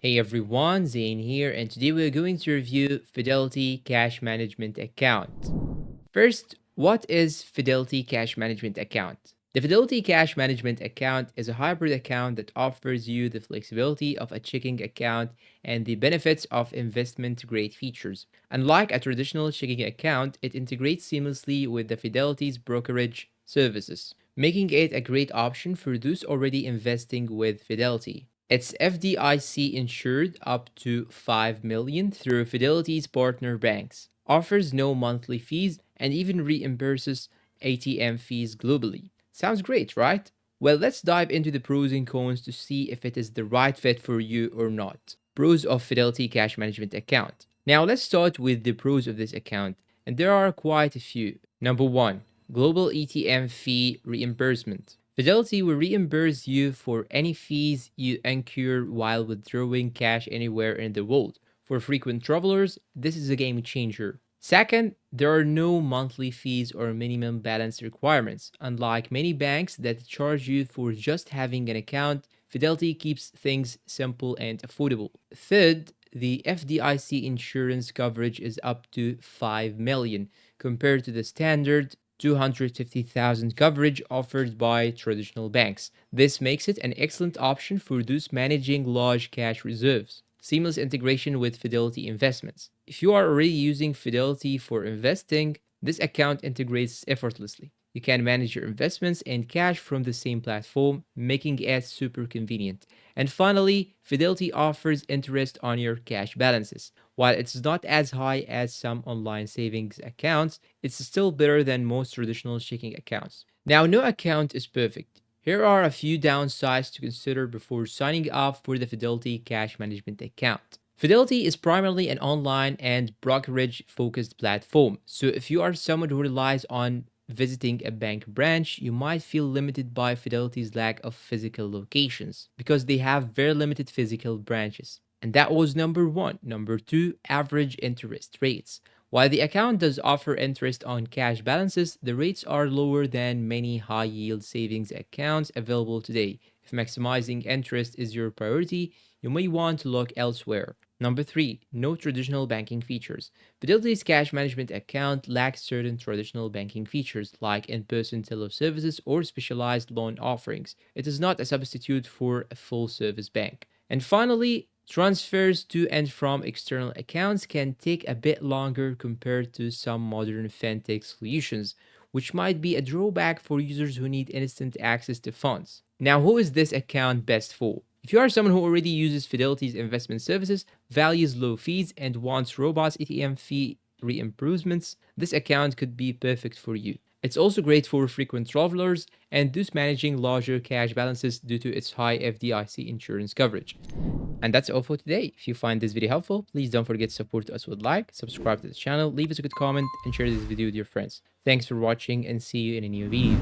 Hey everyone, Zane here, and today we're going to review Fidelity Cash Management Account. First, what is Fidelity Cash Management Account? The Fidelity Cash Management Account is a hybrid account that offers you the flexibility of a checking account and the benefits of investment grade features. Unlike a traditional checking account, it integrates seamlessly with the Fidelity's brokerage services, making it a great option for those already investing with Fidelity. It's FDIC insured up to 5 million through Fidelity's partner banks, offers no monthly fees, and even reimburses ATM fees globally. Sounds great, right? Well, let's dive into the pros and cons to see if it is the right fit for you or not. Pros of Fidelity Cash Management Account. Now, let's start with the pros of this account, and there are quite a few. Number one, global ATM fee reimbursement. Fidelity will reimburse you for any fees you incur while withdrawing cash anywhere in the world. For frequent travelers, this is a game changer. Second, there are no monthly fees or minimum balance requirements. Unlike many banks that charge you for just having an account, Fidelity keeps things simple and affordable. Third, the FDIC insurance coverage is up to 5 million compared to the standard 250,000 coverage offered by traditional banks. This makes it an excellent option for those managing large cash reserves. Seamless integration with Fidelity Investments. If you are already using Fidelity for investing, this account integrates effortlessly. You can manage your investments and cash from the same platform, making it super convenient. And finally, Fidelity offers interest on your cash balances. While it's not as high as some online savings accounts, it's still better than most traditional checking accounts. Now, no account is perfect. Here are a few downsides to consider before signing up for the Fidelity Cash Management account. Fidelity is primarily an online and brokerage focused platform. So if you are someone who relies on visiting a bank branch, you might feel limited by Fidelity's lack of physical locations because they have very limited physical branches. And that was number one. Number two, average interest rates. While the account does offer interest on cash balances, the rates are lower than many high yield savings accounts available today. If maximizing interest is your priority, you may want to look elsewhere. Number three, no traditional banking features. Fidelity's cash management account lacks certain traditional banking features like in person teller services or specialized loan offerings. It is not a substitute for a full service bank. And finally, transfers to and from external accounts can take a bit longer compared to some modern fintech solutions, which might be a drawback for users who need instant access to funds. Now, who is this account best for? If you are someone who already uses Fidelity's investment services, values low fees, and wants robust ATM fee reimbursements, this account could be perfect for you. It's also great for frequent travelers and those managing larger cash balances due to its high FDIC insurance coverage. And that's all for today. If you find this video helpful, please don't forget to support us with like, subscribe to the channel, leave us a good comment, and share this video with your friends. Thanks for watching and see you in a new video.